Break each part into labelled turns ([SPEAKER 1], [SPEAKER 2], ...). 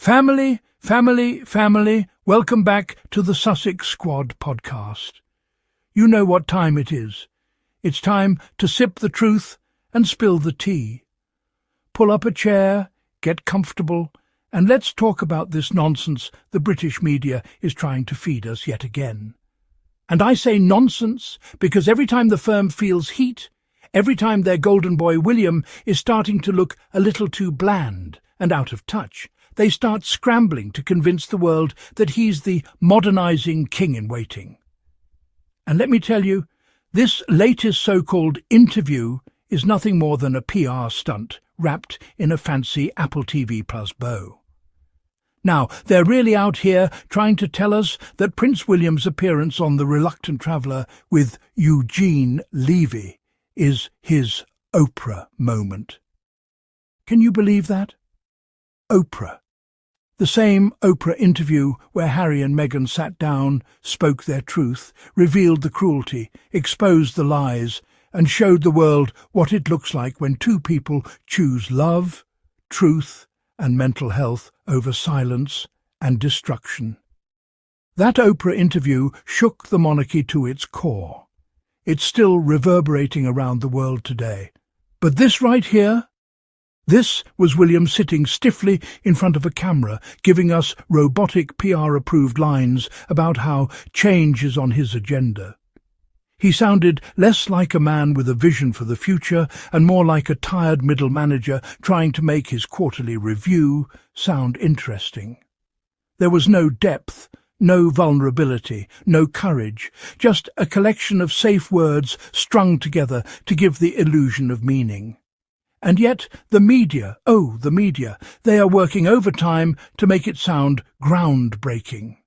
[SPEAKER 1] Family, family, family, welcome back to the Sussex Squad Podcast. You know what time it is. It's time to sip the truth and spill the tea. Pull up a chair, get comfortable, and let's talk about this nonsense the British media is trying to feed us yet again. And I say nonsense because every time the firm feels heat, every time their golden boy William is starting to look a little too bland and out of touch, they start scrambling to convince the world that he's the modernising king-in-waiting. And let me tell you, this latest so-called interview is nothing more than a PR stunt wrapped in a fancy Apple TV Plus bow. Now, they're really out here trying to tell us that Prince William's appearance on The Reluctant Traveller with Eugene Levy is his Oprah moment. Can you believe that? Oprah. The same Oprah interview where Harry and Meghan sat down, spoke their truth, revealed the cruelty, exposed the lies, and showed the world what it looks like when two people choose love, truth, and mental health over silence and destruction. That Oprah interview shook the monarchy to its core. It's still reverberating around the world today. But this right here, this was William sitting stiffly in front of a camera, giving us robotic PR-approved lines about how change is on his agenda. He sounded less like a man with a vision for the future and more like a tired middle manager trying to make his quarterly review sound interesting. There was no depth, no vulnerability, no courage, just a collection of safe words strung together to give the illusion of meaning. And yet the media, they are working overtime to make it sound groundbreaking.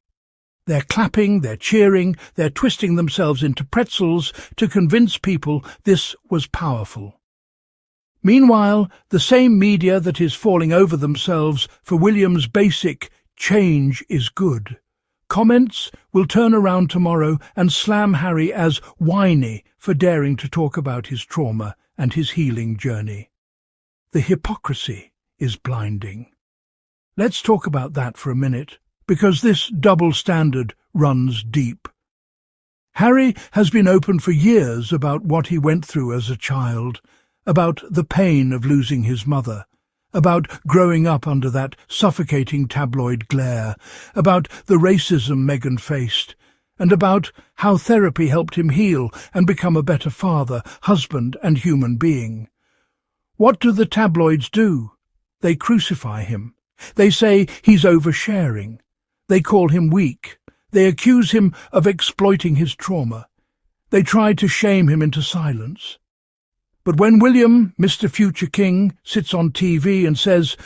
[SPEAKER 1] They're clapping, they're cheering, they're twisting themselves into pretzels to convince people this was powerful. Meanwhile, the same media that is falling over themselves for William's basic "change is good" comments will turn around tomorrow and slam Harry as whiny for daring to talk about his trauma and his healing journey. The hypocrisy is blinding. Let's talk about that for a minute, because this double standard runs deep. Harry has been open for years about what he went through as a child, about the pain of losing his mother, about growing up under that suffocating tabloid glare, about the racism Meghan faced, and about how therapy helped him heal and become a better father, husband, and human being. What do the tabloids do? They crucify him. They say he's oversharing. They call him weak. They accuse him of exploiting his trauma. They try to shame him into silence. But when William, Mr. Future King, sits on TV and says,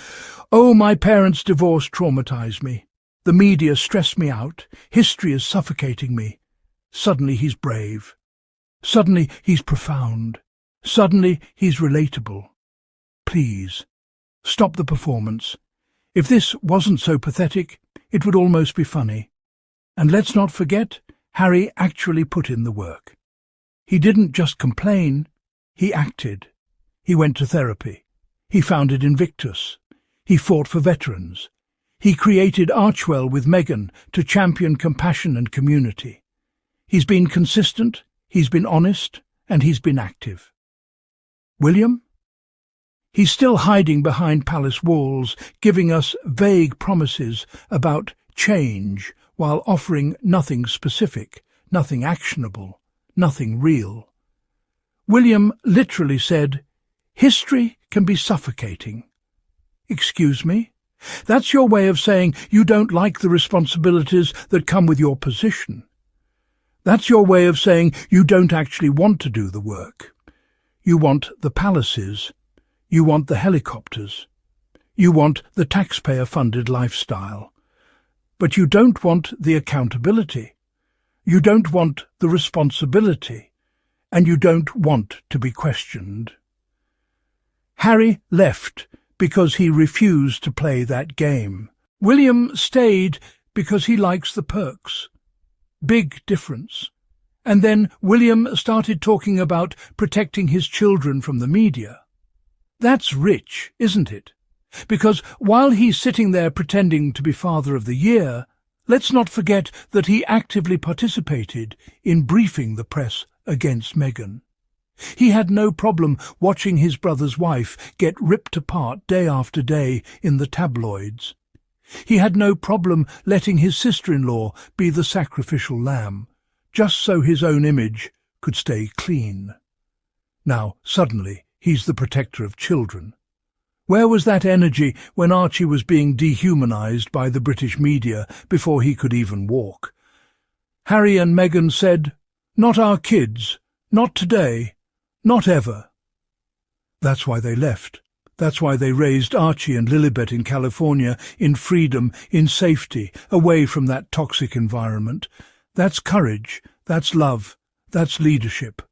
[SPEAKER 1] "Oh, my parents' divorce traumatized me. The media stressed me out. History is suffocating me," suddenly he's brave. Suddenly he's profound. Suddenly he's relatable. Please, stop the performance. If this wasn't so pathetic, it would almost be funny. And let's not forget, Harry actually put in the work. He didn't just complain, he acted. He went to therapy. He founded Invictus. He fought for veterans. He created Archwell with Meghan to champion compassion and community. He's been consistent, he's been honest, and he's been active. William? He's still hiding behind palace walls, giving us vague promises about change while offering nothing specific, nothing actionable, nothing real. William literally said, "History can be suffocating." Excuse me? That's your way of saying you don't like the responsibilities that come with your position. That's your way of saying you don't actually want to do the work. You want the palaces. You want the helicopters. You want the taxpayer-funded lifestyle. But you don't want the accountability. You don't want the responsibility. And you don't want to be questioned. Harry left because he refused to play that game. William stayed because he likes the perks. Big difference. And then William started talking about protecting his children from the media. That's rich, isn't it? Because while he's sitting there pretending to be Father of the Year, let's not forget that he actively participated in briefing the press against Meghan. He had no problem watching his brother's wife get ripped apart day after day in the tabloids. He had no problem letting his sister-in-law be the sacrificial lamb, just so his own image could stay clean. Now, suddenly, he's the protector of children. Where was that energy when Archie was being dehumanized by the British media before he could even walk? Harry and Meghan said, "Not our kids, not today, not ever." That's why they left. That's why they raised Archie and Lilibet in California, in freedom, in safety, away from that toxic environment. That's courage, that's love, that's leadership.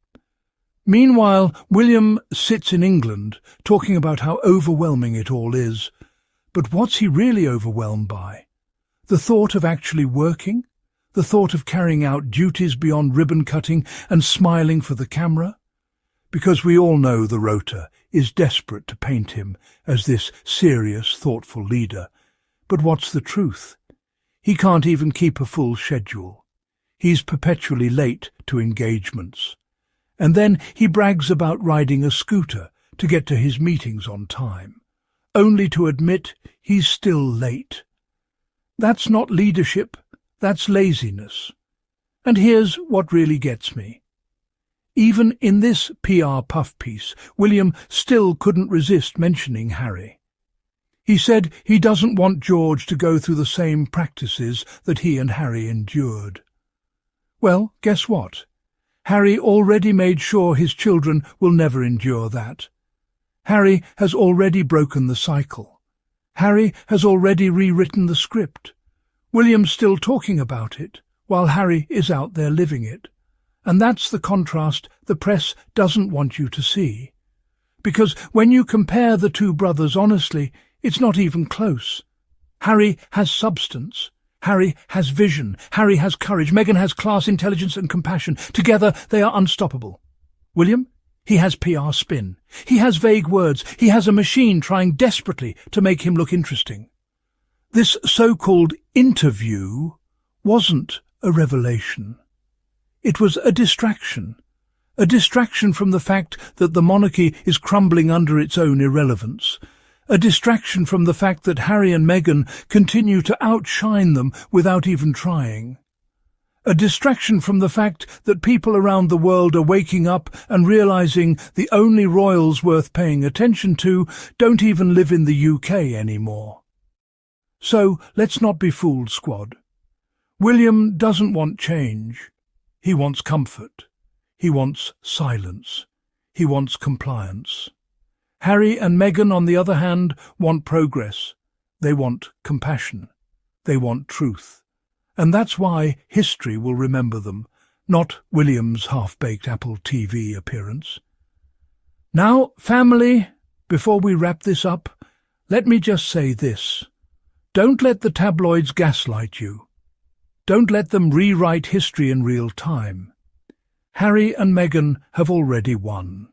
[SPEAKER 1] Meanwhile, William sits in England, talking about how overwhelming it all is. But what's he really overwhelmed by? The thought of actually working? The thought of carrying out duties beyond ribbon cutting and smiling for the camera? Because we all know the Rota is desperate to paint him as this serious, thoughtful leader. But what's the truth? He can't even keep a full schedule. He's perpetually late to engagements. And then he brags about riding a scooter to get to his meetings on time, only to admit he's still late. That's not leadership, that's laziness. And here's what really gets me. Even in this PR puff piece, William still couldn't resist mentioning Harry. He said he doesn't want George to go through the same practices that he and Harry endured. Well, guess what? Harry already made sure his children will never endure that. Harry has already broken the cycle. Harry has already rewritten the script. William's still talking about it, while Harry is out there living it. And that's the contrast the press doesn't want you to see. Because when you compare the two brothers honestly, it's not even close. Harry has substance. Harry has vision. Harry has courage. Meghan has class, intelligence and compassion. Together they are unstoppable. William? He has PR spin. He has vague words. He has a machine trying desperately to make him look interesting. This so-called interview wasn't a revelation. It was a distraction from the fact that the monarchy is crumbling under its own irrelevance, a distraction from the fact that Harry and Meghan continue to outshine them without even trying, a distraction from the fact that people around the world are waking up and realizing the only royals worth paying attention to don't even live in the UK anymore. So let's not be fooled, squad. William doesn't want change. He wants comfort. He wants silence. He wants compliance. Harry and Meghan, on the other hand, want progress. They want compassion. They want truth. And that's why history will remember them, not William's half-baked Apple TV appearance. Now, family, before we wrap this up, let me just say this. Don't let the tabloids gaslight you. Don't let them rewrite history in real time. Harry and Meghan have already won.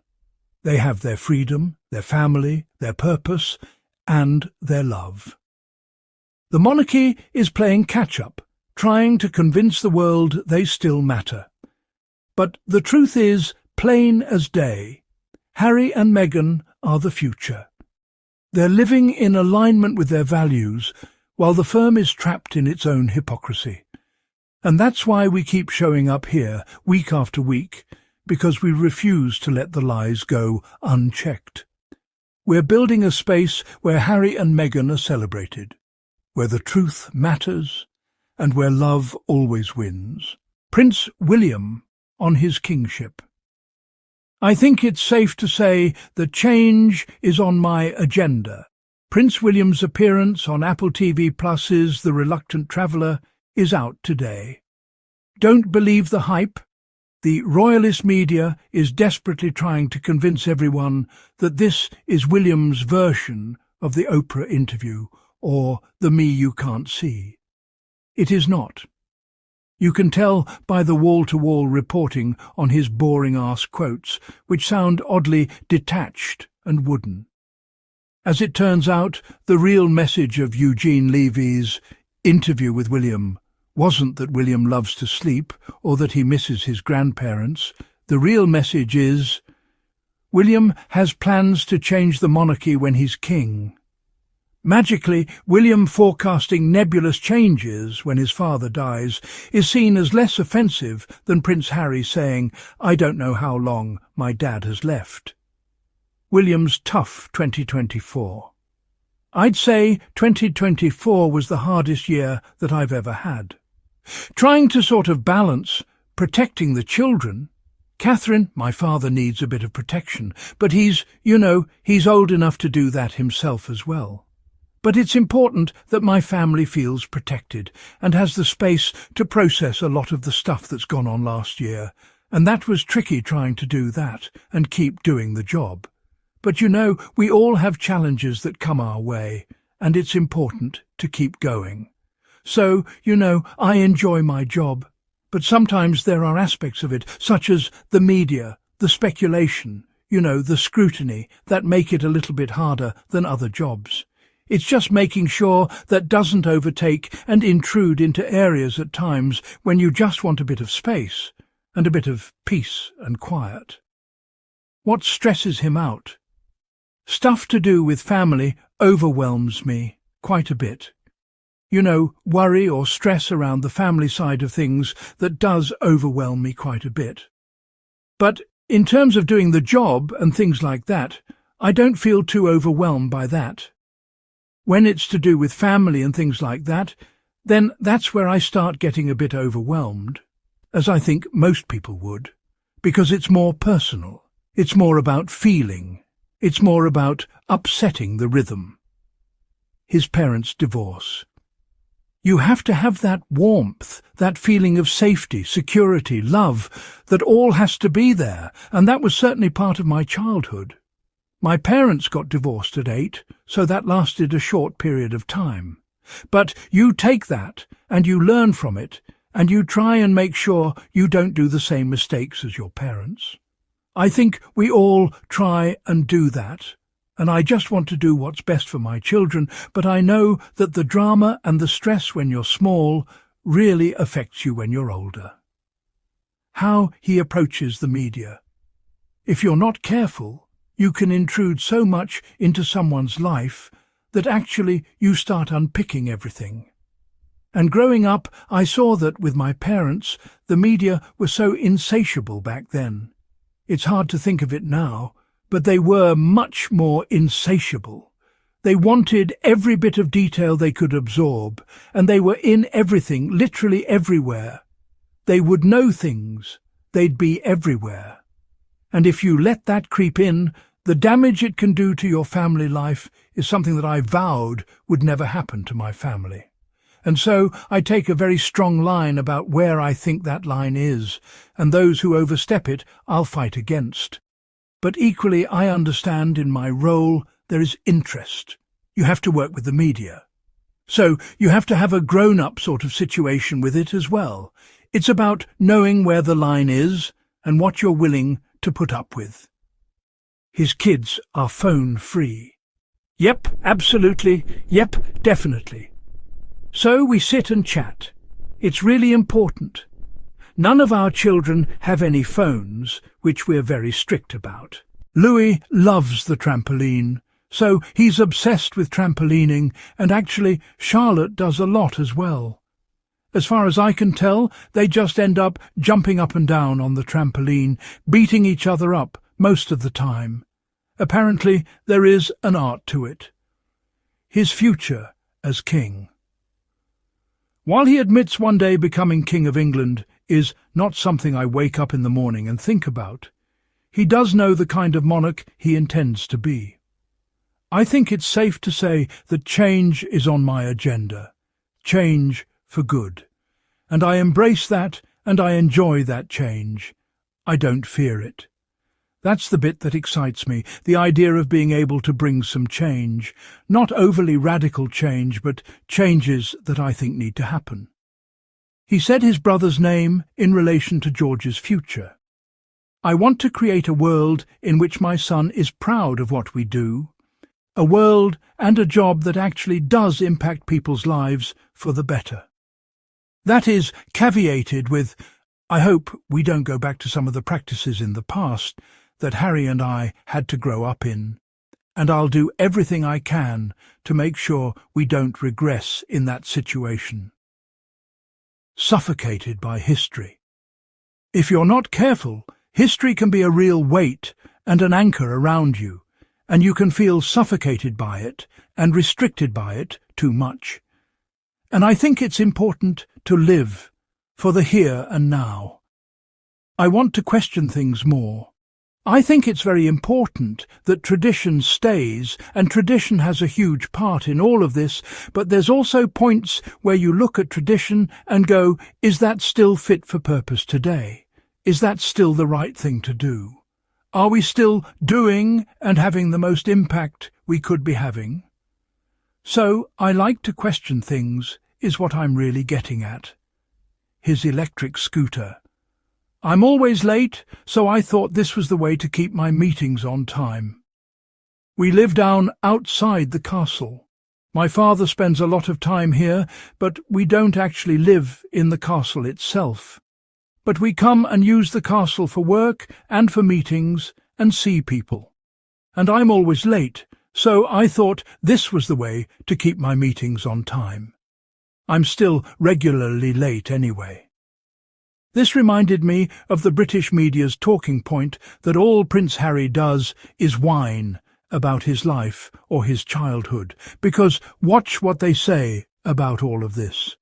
[SPEAKER 1] They have their freedom, their family, their purpose, and their love. The monarchy is playing catch-up, trying to convince the world they still matter. But the truth is, plain as day, Harry and Meghan are the future. They're living in alignment with their values, while the firm is trapped in its own hypocrisy. And that's why we keep showing up here, week after week, because we refuse to let the lies go unchecked. We're building a space where Harry and Meghan are celebrated, where the truth matters, and where love always wins. Prince William on his kingship. I think it's safe to say that change is on my agenda. Prince William's appearance on Apple TV Plus's The Reluctant Traveller is out today. Don't believe the hype. The royalist media is desperately trying to convince everyone that this is William's version of the Oprah interview or the me you can't see. It is not. You can tell by the wall-to-wall reporting on his boring-ass quotes, which sound oddly detached and wooden. As it turns out, the real message of Eugene Levy's interview with William wasn't that William loves to sleep or that he misses his grandparents. The real message is, William has plans to change the monarchy when he's king. Magically, William forecasting nebulous changes when his father dies is seen as less offensive than Prince Harry saying, "I don't know how long my dad has left." William's tough 2024. I'd say 2024 was the hardest year that I've ever had. Trying to sort of balance protecting the children. Catherine, my father, needs a bit of protection, but he's old enough to do that himself as well. But it's important that my family feels protected and has the space to process a lot of the stuff that's gone on last year, and that was tricky trying to do that and keep doing the job. But we all have challenges that come our way, and it's important to keep going. So, I enjoy my job, but sometimes there are aspects of it, such as the media, the speculation, the scrutiny, that make it a little bit harder than other jobs. It's just making sure that doesn't overtake and intrude into areas at times when you just want a bit of space and a bit of peace and quiet. What stresses him out? Stuff to do with family overwhelms me quite a bit. Worry or stress around the family side of things, that does overwhelm me quite a bit. But in terms of doing the job and things like that, I don't feel too overwhelmed by that. When it's to do with family and things like that, then that's where I start getting a bit overwhelmed, as I think most people would, because it's more personal. It's more about feeling. It's more about upsetting the rhythm. His parents' divorce. You have to have that warmth, that feeling of safety, security, love, that all has to be there, and that was certainly part of my childhood. My parents got divorced at 8, so that lasted a short period of time. But you take that, and you learn from it, and you try and make sure you don't do the same mistakes as your parents. I think we all try and do that, and I just want to do what's best for my children, but I know that the drama and the stress when you're small really affects you when you're older. How he approaches the media. If you're not careful, you can intrude so much into someone's life that actually you start unpicking everything. And growing up, I saw that with my parents, the media was so insatiable back then. It's hard to think of it now, but they were much more insatiable. They wanted every bit of detail they could absorb, and they were in everything, literally everywhere. They would know things. They'd be everywhere. And if you let that creep in, the damage it can do to your family life is something that I vowed would never happen to my family. And so I take a very strong line about where I think that line is, and those who overstep it I'll fight against. But equally I understand in my role there is interest. You have to work with the media. So you have to have a grown-up sort of situation with it as well. It's about knowing where the line is and what you're willing to put up with. His kids are phone-free. Yep, absolutely. Yep, definitely. So we sit and chat. It's really important. None of our children have any phones, which we're very strict about. Louis loves the trampoline, so he's obsessed with trampolining, and actually Charlotte does a lot as well. As far as I can tell, they just end up jumping up and down on the trampoline, beating each other up most of the time. Apparently there is an art to it. His future as king. While he admits one day becoming King of England is not something I wake up in the morning and think about, he does know the kind of monarch he intends to be. I think it's safe to say that change is on my agenda. Change for good. And I embrace that, and I enjoy that change. I don't fear it. That's the bit that excites me, the idea of being able to bring some change. Not overly radical change, but changes that I think need to happen. He said his brother's name in relation to George's future. I want to create a world in which my son is proud of what we do, A world and a job that actually does impact people's lives for the better. That is caveated with, I hope we don't go back to some of the practices in the past that Harry and I had to grow up in, and I'll do everything I can to make sure we don't regress in that situation. Suffocated by history. If you're not careful, history can be a real weight and an anchor around you, and you can feel suffocated by it and restricted by it too much. And I think it's important to live for the here and now. I want to question things more. I think it's very important that tradition stays, and tradition has a huge part in all of this, but there's also points where you look at tradition and go, is that still fit for purpose today? Is that still the right thing to do? Are we still doing and having the most impact we could be having? So I like to question things, is what I'm really getting at. His electric scooter. I'm always late, so I thought this was the way to keep my meetings on time. We live down outside the castle. My father spends a lot of time here, but we don't actually live in the castle itself. But we come and use the castle for work and for meetings and see people. And I'm always late, so I thought this was the way to keep my meetings on time. I'm still regularly late anyway. This reminded me of the British media's talking point that all Prince Harry does is whine about his life or his childhood, because watch what they say about all of this.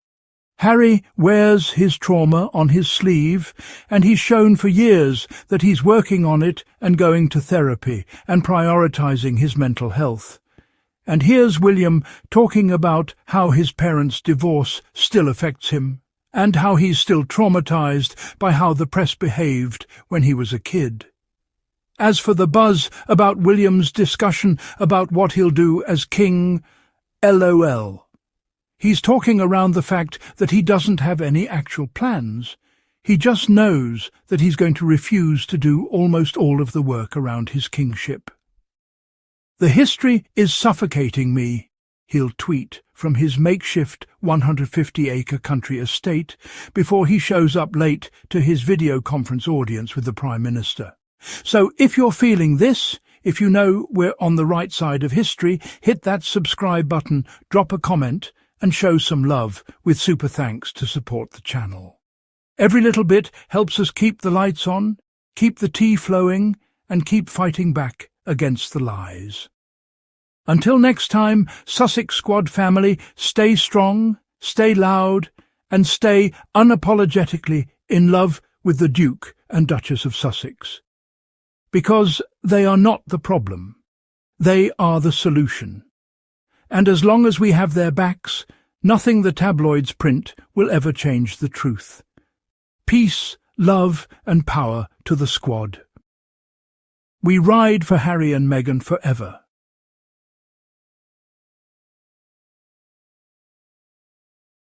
[SPEAKER 1] Harry wears his trauma on his sleeve, and he's shown for years that he's working on it and going to therapy and prioritising his mental health. And here's William talking about how his parents' divorce still affects him, and how he's still traumatised by how the press behaved when he was a kid. As for the buzz about William's discussion about what he'll do as king, LOL. He's talking around the fact that he doesn't have any actual plans. He just knows that he's going to refuse to do almost all of the work around his kingship. The history is suffocating me, he'll tweet from his makeshift 150-acre country estate before he shows up late to his video conference audience with the Prime Minister. So if you're feeling this, if you know we're on the right side of history, hit that subscribe button, drop a comment, and show some love with super thanks to support the channel. Every little bit helps us keep the lights on, keep the tea flowing, and keep fighting back against the lies. Until next time, Sussex Squad family, stay strong, stay loud, and stay unapologetically in love with the Duke and Duchess of Sussex. Because they are not the problem. They are the solution. And as long as we have their backs, nothing the tabloids print will ever change the truth. Peace, love, and power to the squad. We ride for Harry and Meghan forever.